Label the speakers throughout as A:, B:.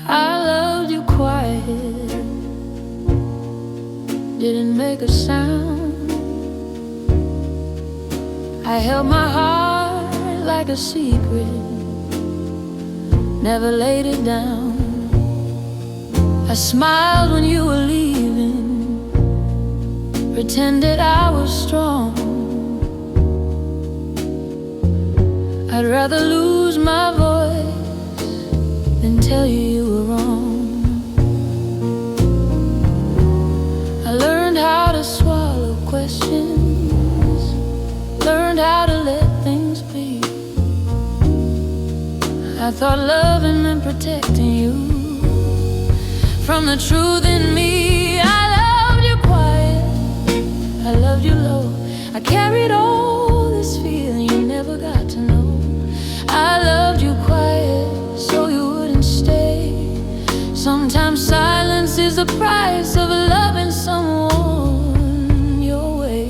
A: I loved you quiet, didn't make a sound. I held my heart like a secret, never laid it down. I smiled when you were leaving, pretended I was strong. I'd rather lose my voice than tell you you were wrong. I learned how to swallow questions, learned how to let things be. I thought loving meant protecting you from the truth in me. I loved you quiet, I loved you low. I carried all this feeling you never got to know. I loved you quiet so you wouldn't stay. Sometimes silence is the price of loving someone your way.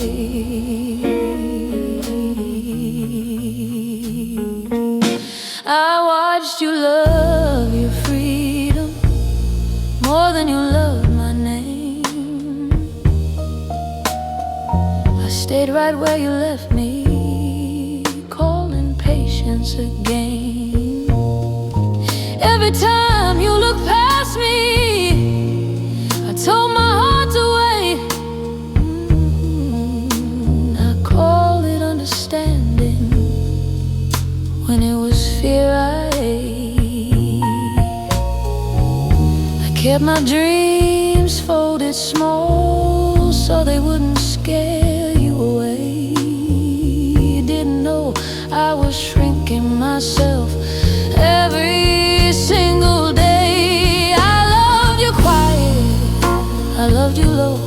A: I watched you love your freedom more than you loved my name. I stayed right where you left me, calling patience again. Every time you look past me, I told my heart to wait. I called it understanding when it was fear I ate. I kept my dreams folded small so they wouldn't scare you away. You didn't know I was shrinking myself every single day. I loved you quiet, I loved you low.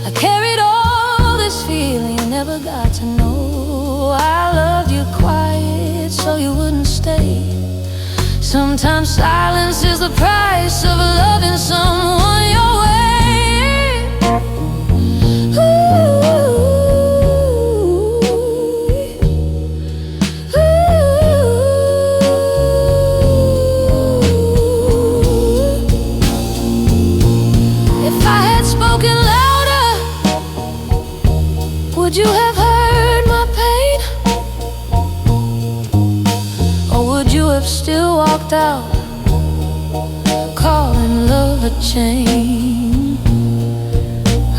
A: I carried all this feeling you never got to know. I loved you quiet so you wouldn't stay. Sometimes silence is the price of loving someone your way. Ooh. Would you have heard my pain? Or would you have still walked out, calling love a chain?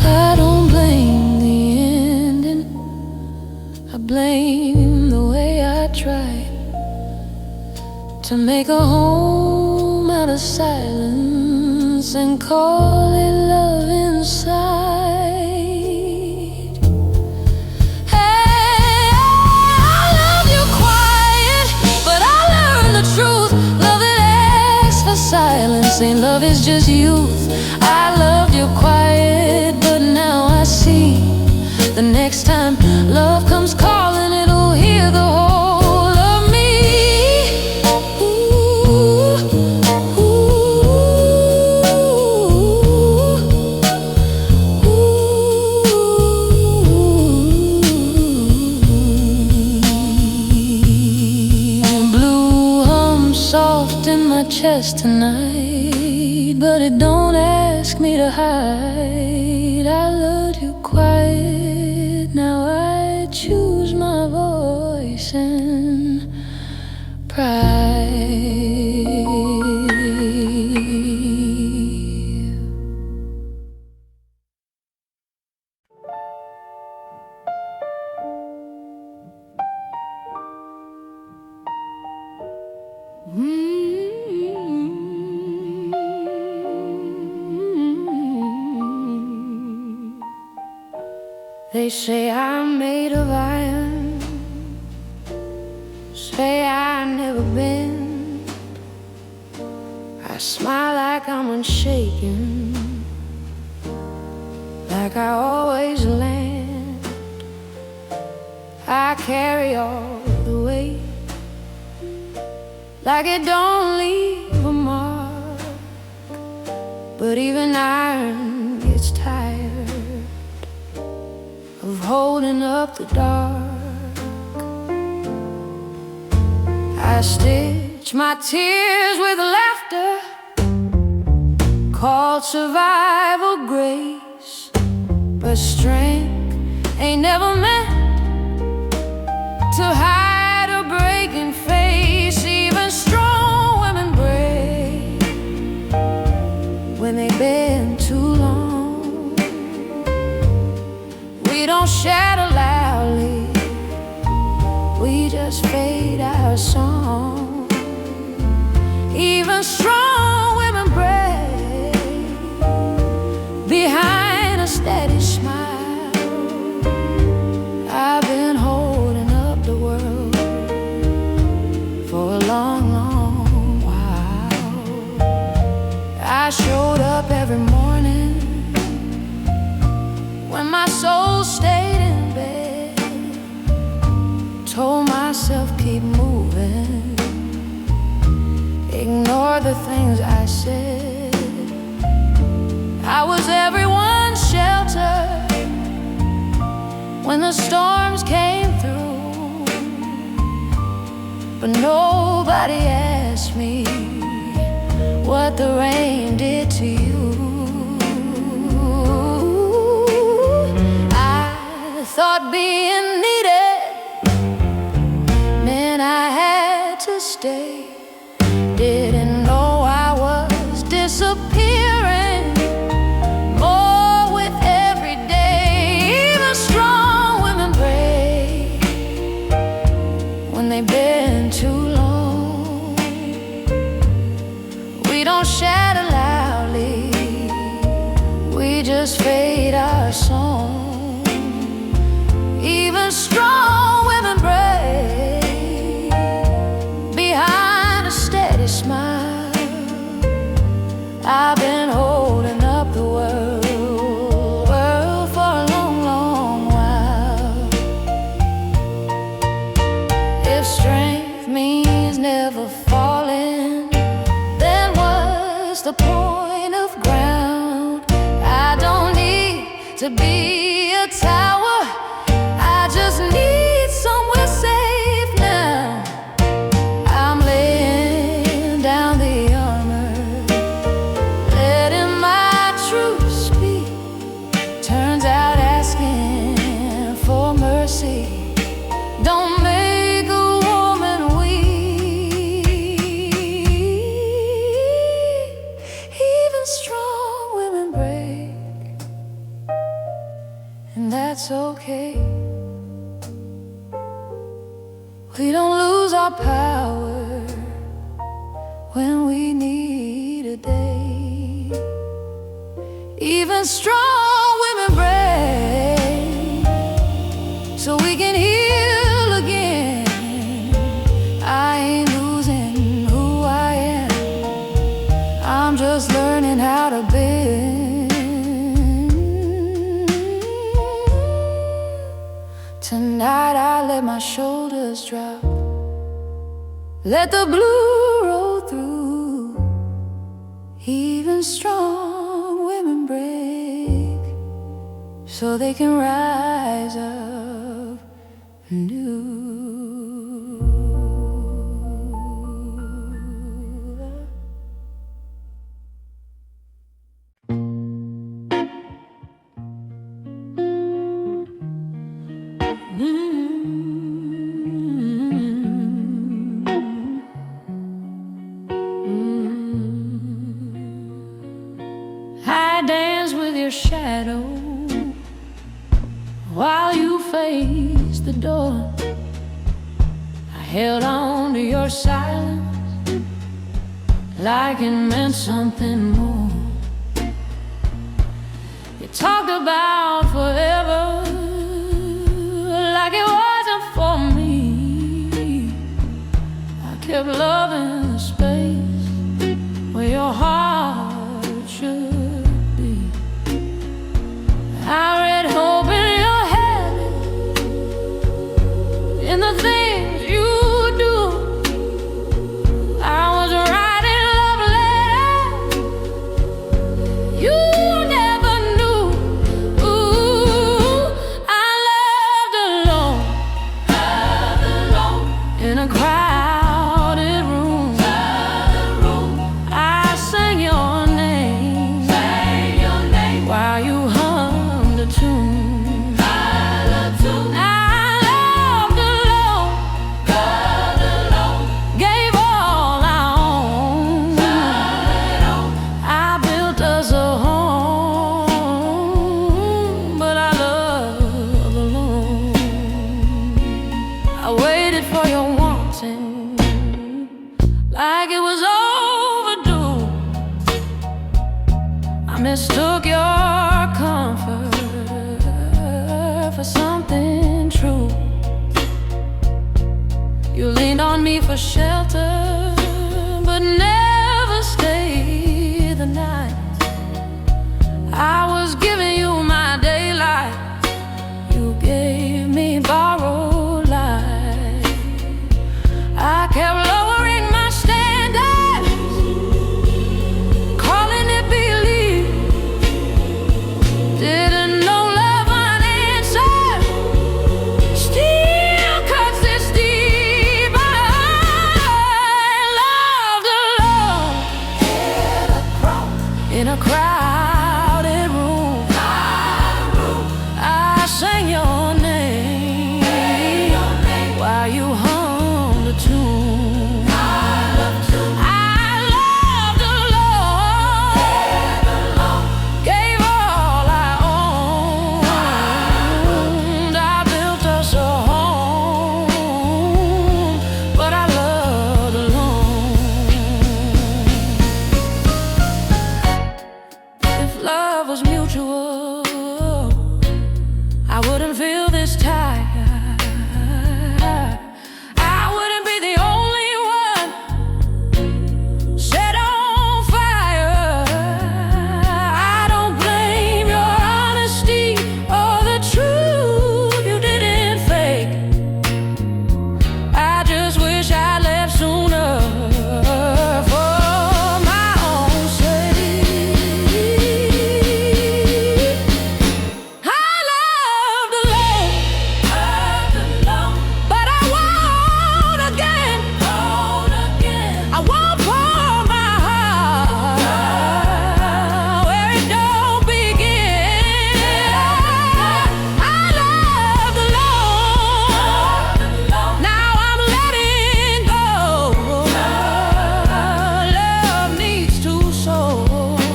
A: I don't blame the ending, I blame the way I tried to make a home out of silence and call it love inside. Silence ain't love, is just youth. I loved you quiet, but now I see the next time love comes calling, it'll hear the whole of me. Ooh, ooh. Blue hum soft in my chest tonight, but it don't ask me to hide. I loved you quiet, now I choose my voice and pride. They say I'm made of iron, say I never bend. I smile like I'm unshaken, like I always land. I carry all the weight, like it don't leave a mark. But even iron gets tired of holding up the dark. I stitch my tears with laughter, called survival grace, but strength ain't never meant to hide a breaking face. Even strong women break when they've been too long. We don't shatter loudly, we just fade our song. Even strong women break behind a steady smile. I've been holding up the world for a long, long while. I showed up every morning when my soul stayed in bed, told myself keep moving, ignore the things I said. I was everyone's shelter when the storms came through, but nobody asked me what the rain did to you. I thought being needed meant I had to stay. Didn't know I was disappearing more with every day. Even strong women break when they've been too long. We don't shatter loudly, we just fade our song. Even strong women break behind a steady smile. I've been holding up the world for a long, long while. If strength means never falling, then what's the point of ground? I don't need to be a tower, I just need somewhere safe now. I'm laying down the armor, letting my truth speak. Turns out asking for mercy don't make a woman weak. Even strong women break, and that's okay. We don't lose our power when we need a day. Even strong women break so we can heal again. I ain't losing who I am, I'm just learning how to bend. Tonight I let my shoulders drop, let the blue roll through. Even strong women break so they can rise up new. I dance with your shadow while you face the door. I held on to your silence like it meant something more. You talked about forever like it wasn't for me. I kept loving the space where your heart should. I read hope in your head, in the things you do. I was writing love letters you never knew. Ooh, I loved alone in a crowded room. I mistook your comfort for something true. You leaned on me for shelter, but never stayed the night. I was giving you my daylight, you gave me borrowed light. I kept lowering my standards, calling it belief. Didn't know love unanswered still cuts this deep. I loved alone in a crowded room. I sang your name while you hummed the tune. I loved alone, gave all I owned. I built us a home, but I loved alone. If love was mutual, I wouldn't feel this tired. I wouldn't be the only one set on fire. I don't blame your honesty or the truth you didn't fake. I just wish I left sooner for my own sake. I loved alone, but I won't again. I won't pour my heart where it don't begin. I loved alone, now I'm letting go. Love needs two souls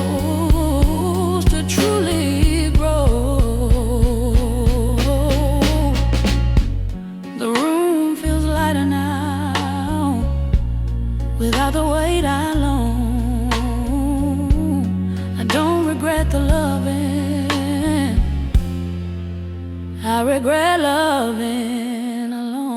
A: to truly grow. The room feels lighter now without the weight alone. I don't regret the loving, I regret loving alone.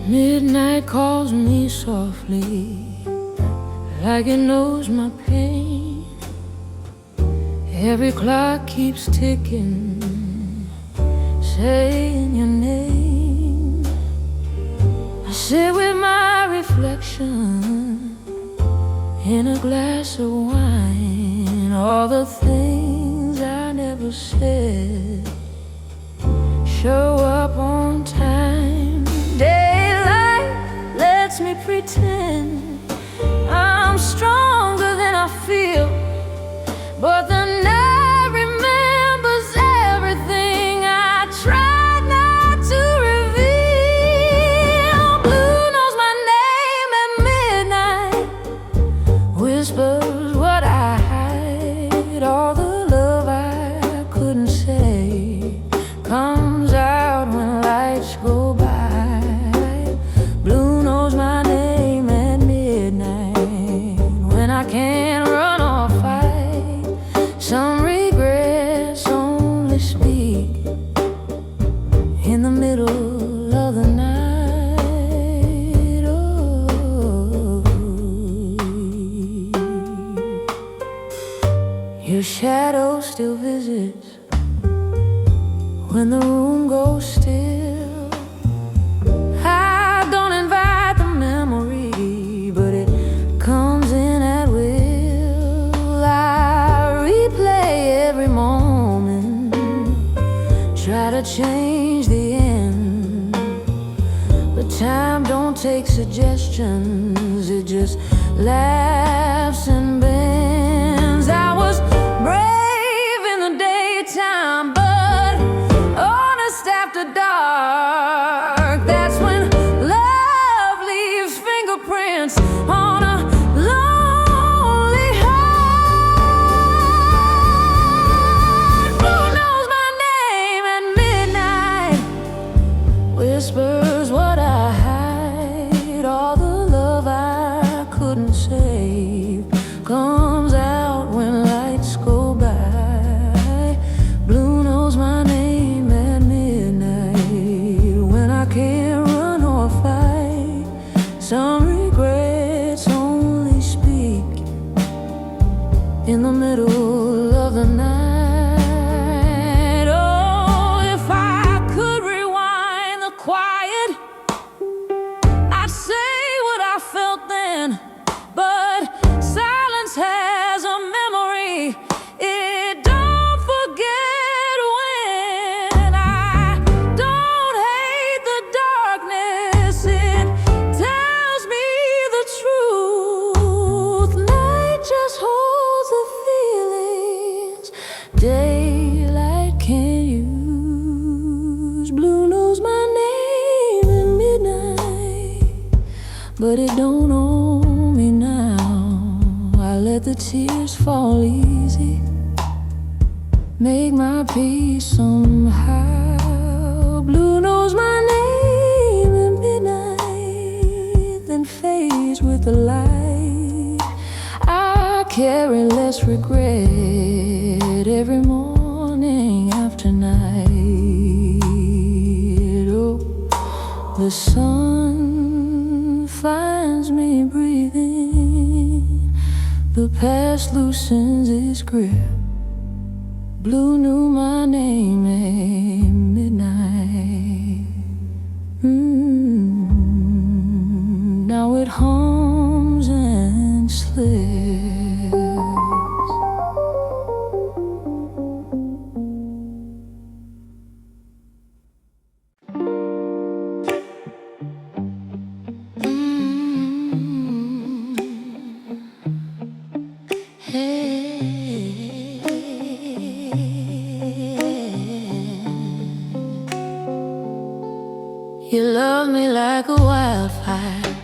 A: Midnight calls me softly, like it knows my pain. Every clock keeps ticking, saying your name. I sit with my reflection in a glass of wine. All the things I never said show up on time. Daylight lets me pretend I'm stronger than I feel, but the night remembers everything I tried not to reveal. Blue knows my name at midnight, whispers what I hide. All the love I couldn't say comes out when lights go by. Blue knows my name at midnight, when I can't run or fight. Some regrets only speak in the middle of the night. Oh, your shadow still visits when the room goes still. I don't invite the memory, but it comes in at will. I replay every moment, try to change the end, but time don't take suggestions, it just laughs and bends. I was brave in the daytime, but honest middle of the night. Oh, if I could rewind the quiet, I'd say what I felt then. But silence has a memory, it don't forget when. I don't hate the darkness, it tells me the truth. Night just holds the feelings daylight can't use. Blue knows my name in midnight, but it don't own me now. I let the tears fall easy, make my peace somehow. Blue knows my name in midnight, then fades with the light. I carry less regret every morning after night. Oh, the sun finds me breathing, the past loosens its grip. Blue knew my name at midnight. Now it hums and slips. You love me like a wildfire,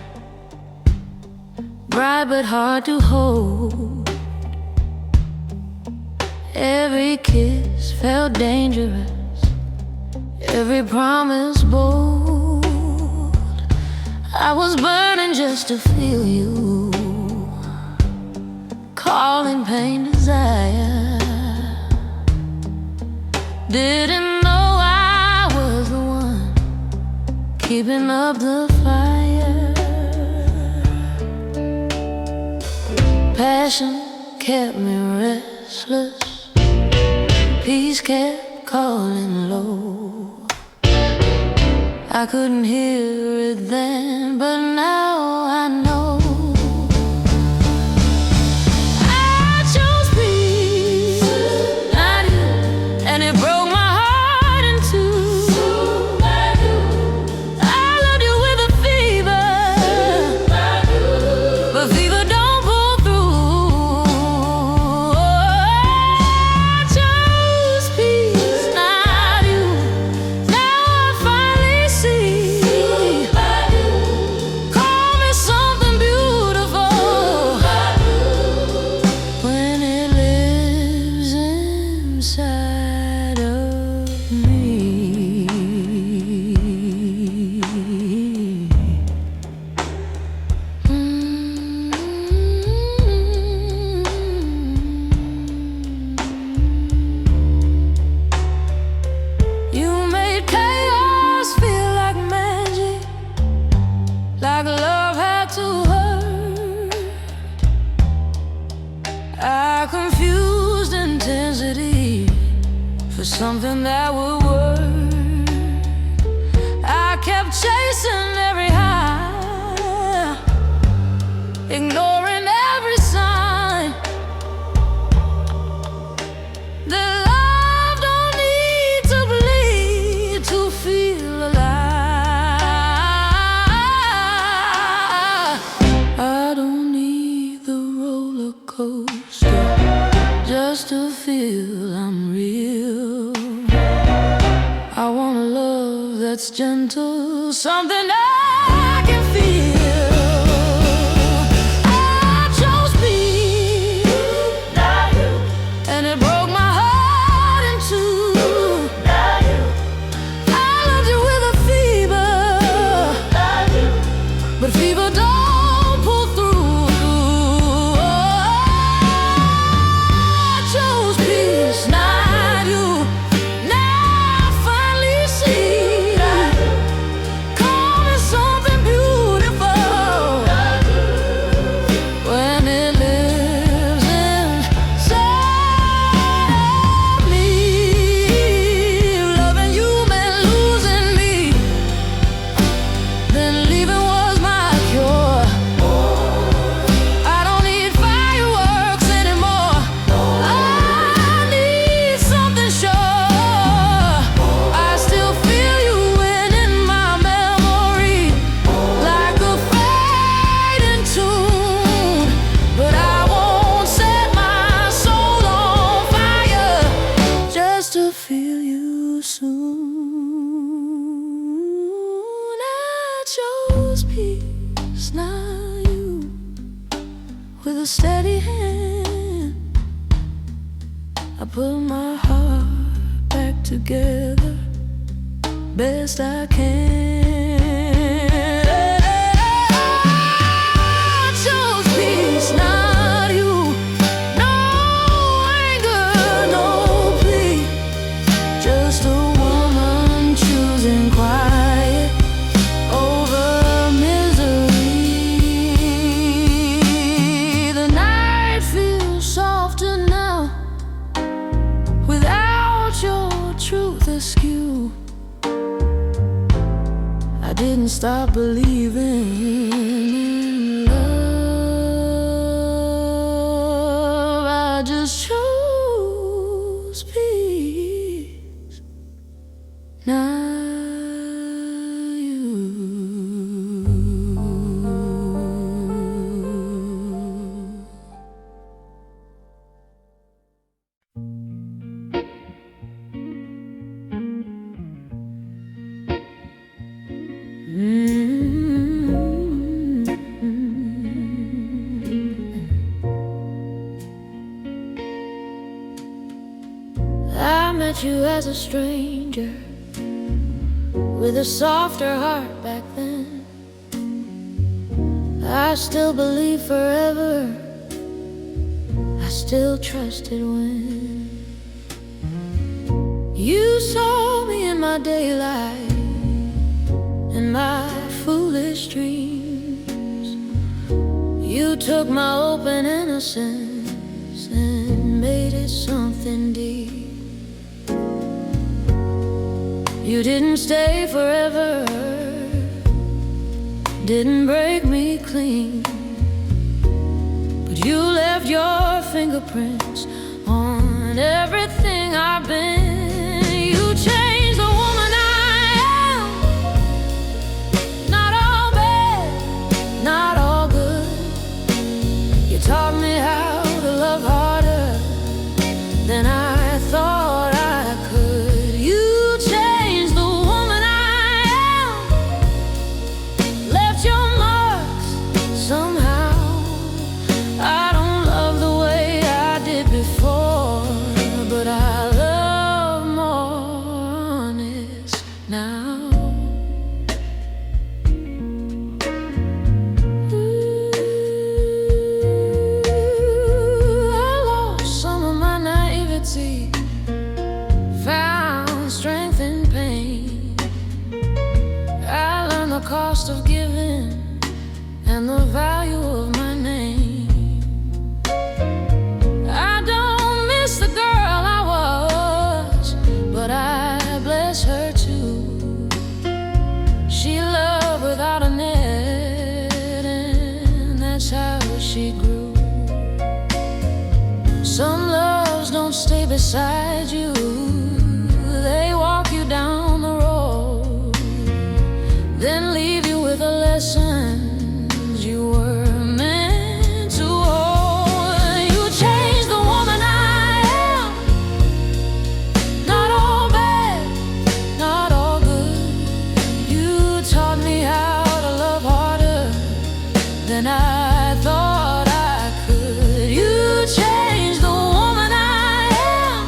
A: bright but hard to hold. Every kiss felt dangerous, every promise bold. I was burning just to feel you, calling pain desire. Didn't know I was the one keeping up the fire. Passion kept me restless, peace kept calling low. I couldn't hear it then, but now I know. I chose peace, not you, and it broke my heart in two. I loved you with a fever, but fever don't pull through. I chose peace, not you. Now I finally see. Call me something beautiful when it lives inside of me. You made chaos feel like magic, like love had to hurt. I confused intensity for something that would work. I kept chasing every high, ignoring every sign. The love don't need to bleed to feel alive. I don't need the roller coaster just to feel I'm real. I want a love that's gentle, something I can feel. I chose peace, not you, and it broke my heart in two. Not you. I loved you with a fever, not you, but fever don't pull through. I chose peace, not you. Now I finally see. Call me something soon. I chose peace, not you. With a steady hand, I put my heart back together best I can. I chose peace, not you. No anger, no plea. Just a woman choosing quiet over misery. The night feels softer now without your truth askew. I didn't stop believing in love. I just chose peace, not you. I met you as a stranger with a softer heart back then. I still believe forever, I still trusted when you saw me in my daylight, in my foolish dreams. You took my open innocence and made it something deep. You didn't stay forever, didn't break me clean, but you left your fingerprints on everything I've been. You changed the woman I am. Not all bad, not all good. You taught me how to love harder than I thought I could. You changed the woman I am, left your marks somehow. I don't love the way I did before, but I love more honest now. I lost some of my naivety, found strength in pain. I learned the cost of giving and the value of my name. I don't miss the girl I was, but I bless her too. She loved without a net, and that's how she grew. Some loves don't stay beside you, they walk you down the road, then leave you with the lessons you were meant to hold. You changed the woman I am. Not all bad, not all good. You taught me how to love harder than I thought I could. You changed the woman I am,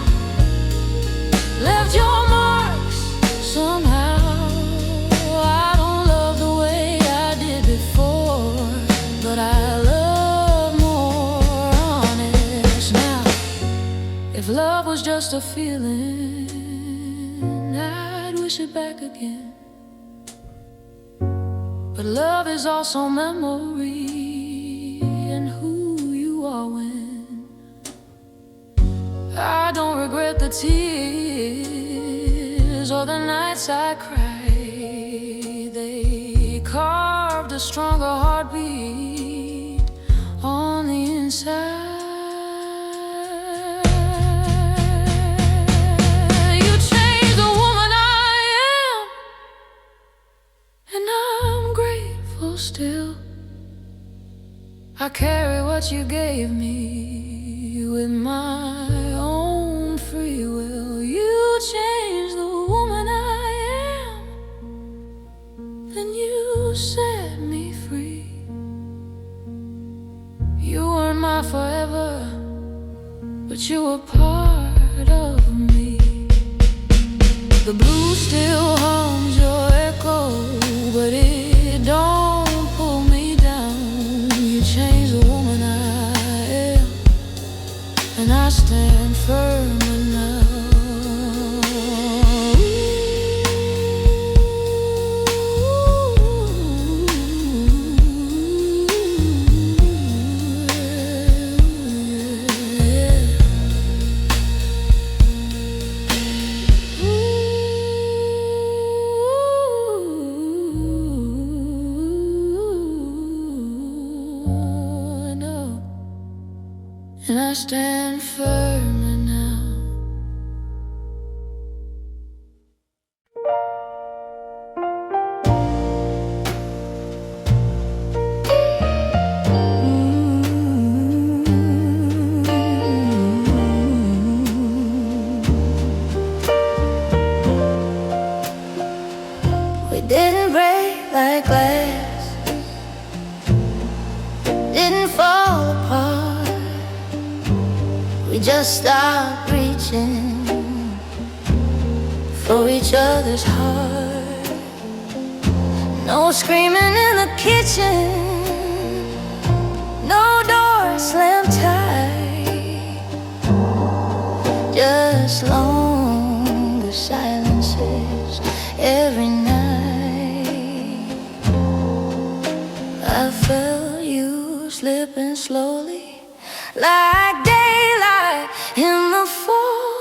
A: left your marks somehow. I don't love the way I did before, but I love more honest now. If love was just a feeling, I'd wish it back again. But love is also memory and who you are when. I don't regret the tears or the nights I cried. They carved a stronger heartbeat on the inside. You changed the woman I am, and I'm grateful still. I carry what you gave me with my own free will. You changed the world. set me free. You weren't my forever, but you were part of me. The blues still hums your echo, but it don't pull me down. You changed the woman I am, and I stand firm now. And I stand firm now. We didn't break like glass, didn't fall apart. We just stopped reaching for each other's heart. No screaming in the kitchen, no door slammed tight, just longer silences every night. I felt you slipping slowly like daylight in the fall.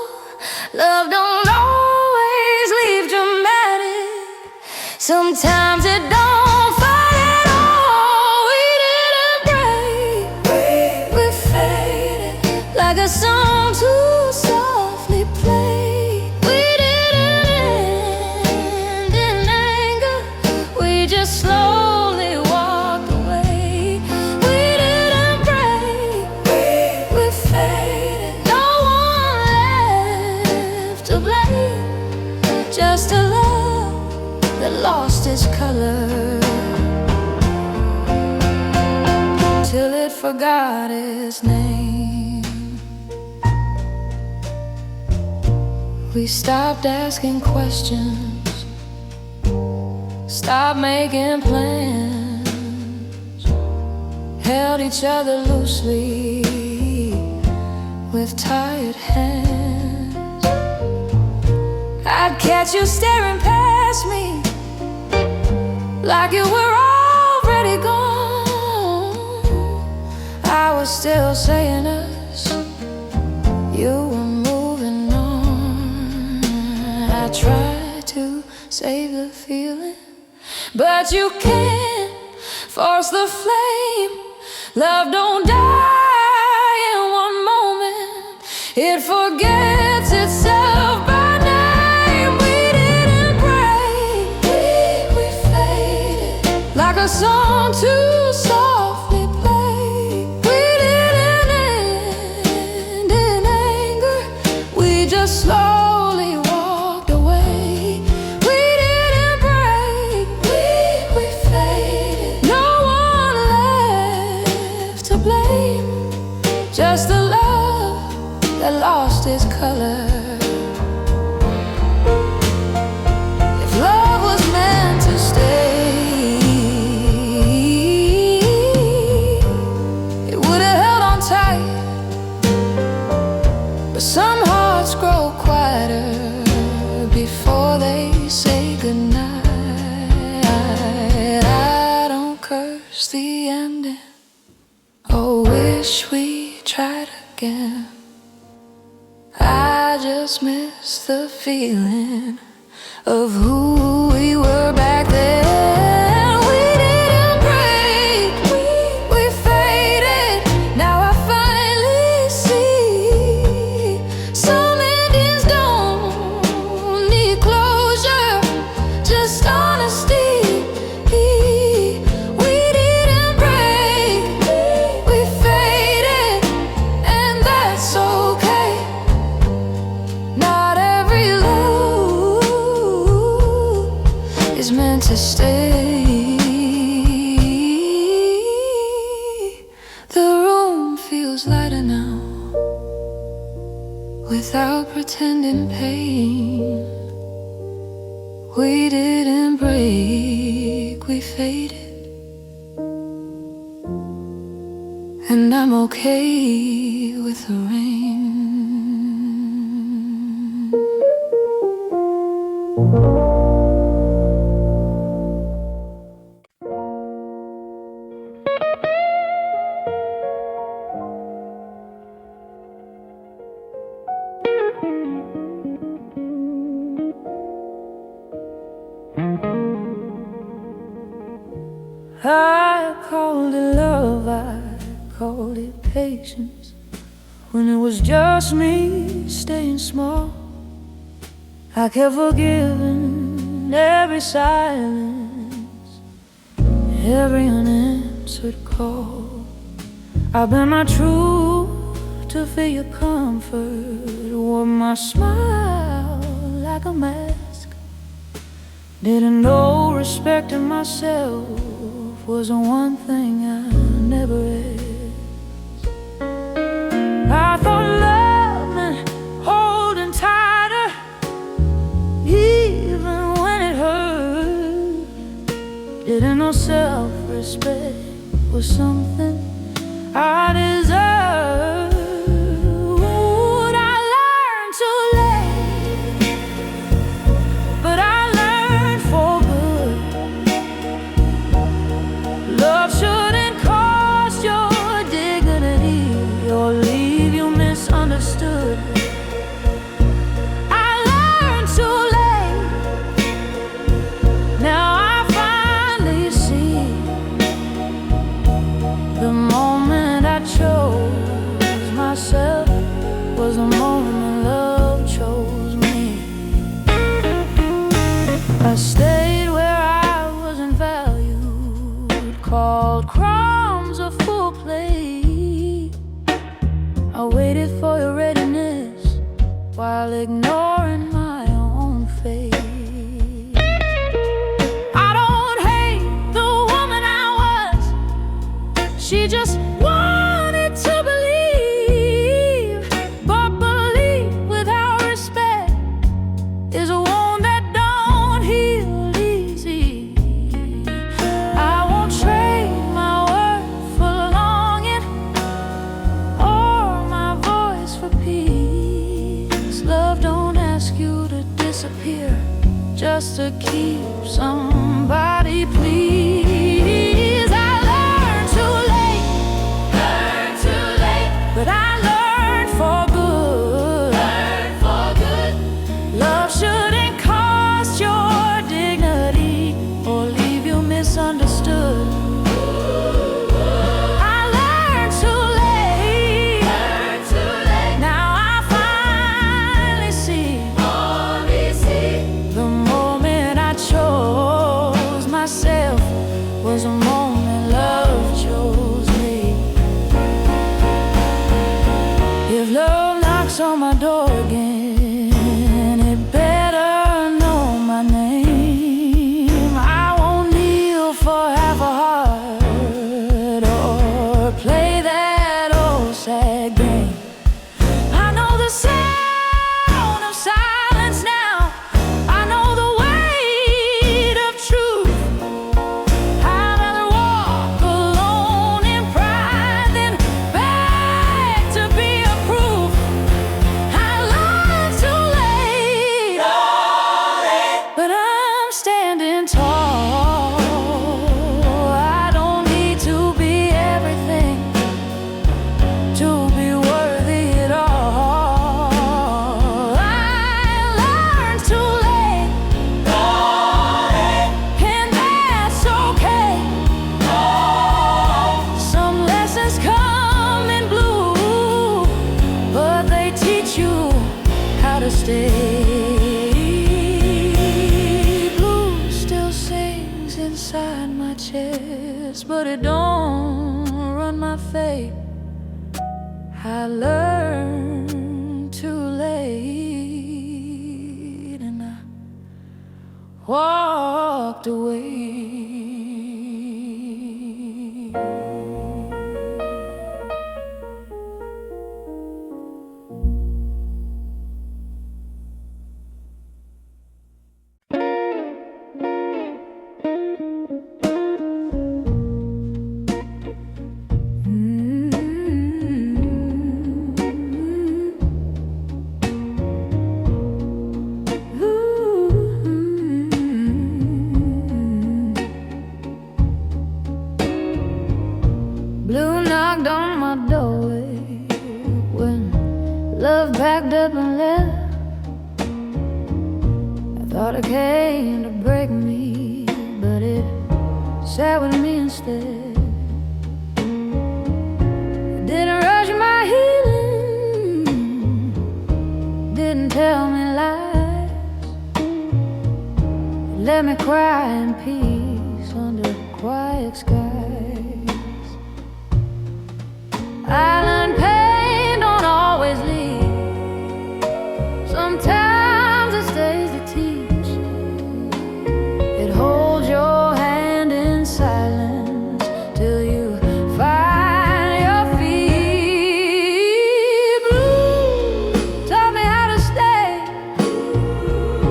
A: Love don't always leave dramatic, sometimes it don't fight at all. We didn't break, we faded like a song too softly played. We didn't end in anger, we just slowly walked away. We didn't break, we faded, no one left to blame, just a love that lost its color till it forgot its name. We stopped asking questions, stopped making plans, held each other loosely with tired hands. I'd catch you staring past me like you were already gone. I was still saying us, you were moving on. I tried to save the feeling, but you can't force the flame. Love don't die in one moment, it forgets itself by name. We didn't break, we faded like a song too softly played. We didn't end in anger, we just slowly walked away. We didn't break, we faded, no one left to blame, just a love that lost its color. If love was meant to stay, it would have held on tight. But some hearts grow quieter before they say goodnight. I don't curse the ending, oh, wish we tried again. I just miss the feeling of who we were back then. We didn't break, we faded. Now I finally see some endings don't need closure, just honesty. We didn't break, we faded, and that's okay. Not every love is meant to stay. pretending pain. We didn't break, we faded, and I'm okay with the rain. I called it love, I called it patience, when it was just me staying small. I kept forgiving every silence, every unanswered call. I bent my truth to feel your comfort, wore my smile like a mask. Didn't know respecting myself was the one thing I never asked. I thought love meant holding tighter, even when it hurt. Didn't know self-respect was something I deserved. Would I learn too late? But I learned for good. Love shouldn't cost your dignity or leave you misunderstood. I learned too late. Now I finally see the moment I chose myself was the moment love chose me. I stayed where I wasn't valued, called crumbs a full plate. I waited for your readiness while ignoring my own fate. I don't hate the woman I was, she just wanted to believe. But belief without respect is a wound that don't heal easy. I won't trade my word for longing or my voice for peace. Love don't ask you to disappear just to keep somebody pleased. I learned too late, but I learned for good. Love shouldn't cost your dignity or leave you misunderstood. I learned too late. Now I finally see the moment I chose myself was the moment love chose me. If love knocks on my door again, it better know my name. I won't kneel for half a heart or play that old sad game. I know the sound of silence now, I know the weight of truth. I'd rather walk alone in pride than beg to be approved. I learned too late, but I'm standing tall. I don't need to be everything to be worthy at all. I learned too late, and that's okay. Some lessons come in blue, but they teach you how to stay. Blue still sings inside my chest, but it don't run my fate. I learned too late, and I walked away. it came to break me, but it sat with me instead. It didn't rush my healing, didn't tell me lies. It let me cry in peace under quiet skies. I learned pain don't always lead. Sometimes it stays to teach. It holds your hand in silence till you find your feet. Blue taught me how to stay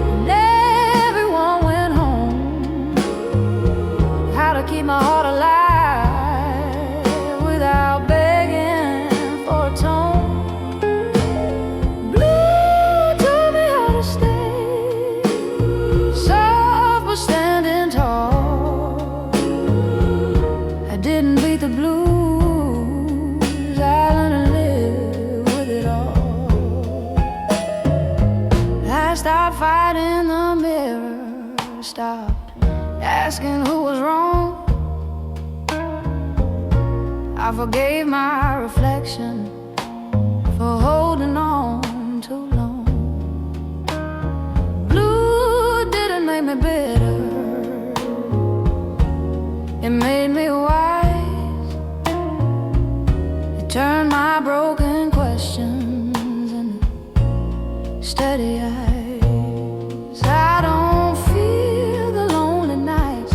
A: when everyone went home, how to keep my heart alive without begging for a tone. Blue taught me how to stay soft but standing tall. I didn't beat the blues, I learned to live with it all. I stopped fighting the mirror, stopped asking who was wrong. I forgave my reflection for holding on too long. Blue didn't make me bitter, it made me wise. It turned my broken questions into steady eyes. I don't feel the lonely nights,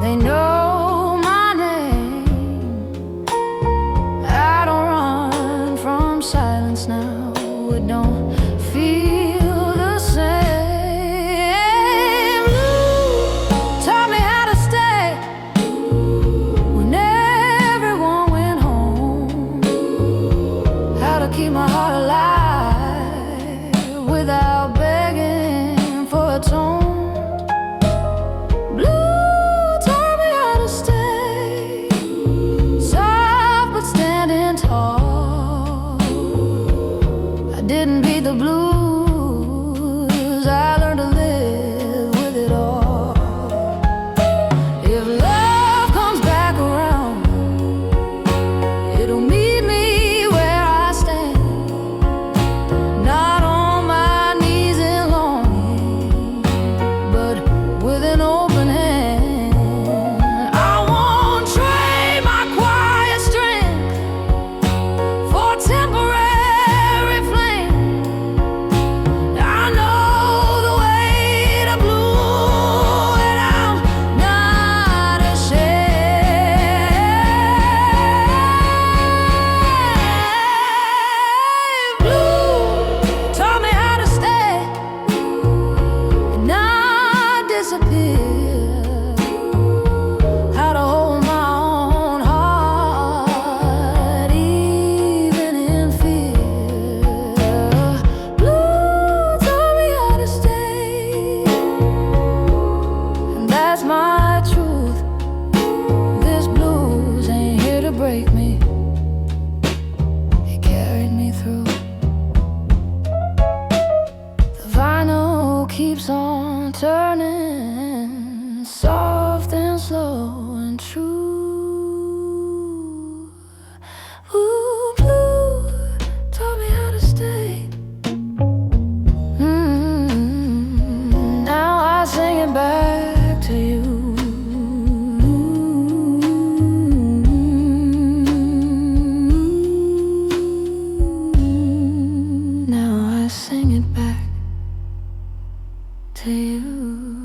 A: they know my name. I don't run from silence now, it don't feel the same. Blue taught me how to stay when everyone went home, how to keep my heart alive without begging for a tone. Blue taught me how to stay soft but standing tall. I didn't beat the blues, I learned to live with it all. If love comes back around, it'll meet me where I stand, not on my knees in longing, but with an open hand. I won't trade my quiet strength for temporary flame. I know the weight of blue, and I'm not ashamed. Blue taught me how to stay and not disappear, how to hold my own heart even in fear. Blue taught me how to stay, and that's my truth. This blues ain't here to break me, it carried me through. The vinyl keeps on turning, soft and slow and true. Ooh, blue taught me how to stay. Now I sing it back to you. Now I sing it back to you.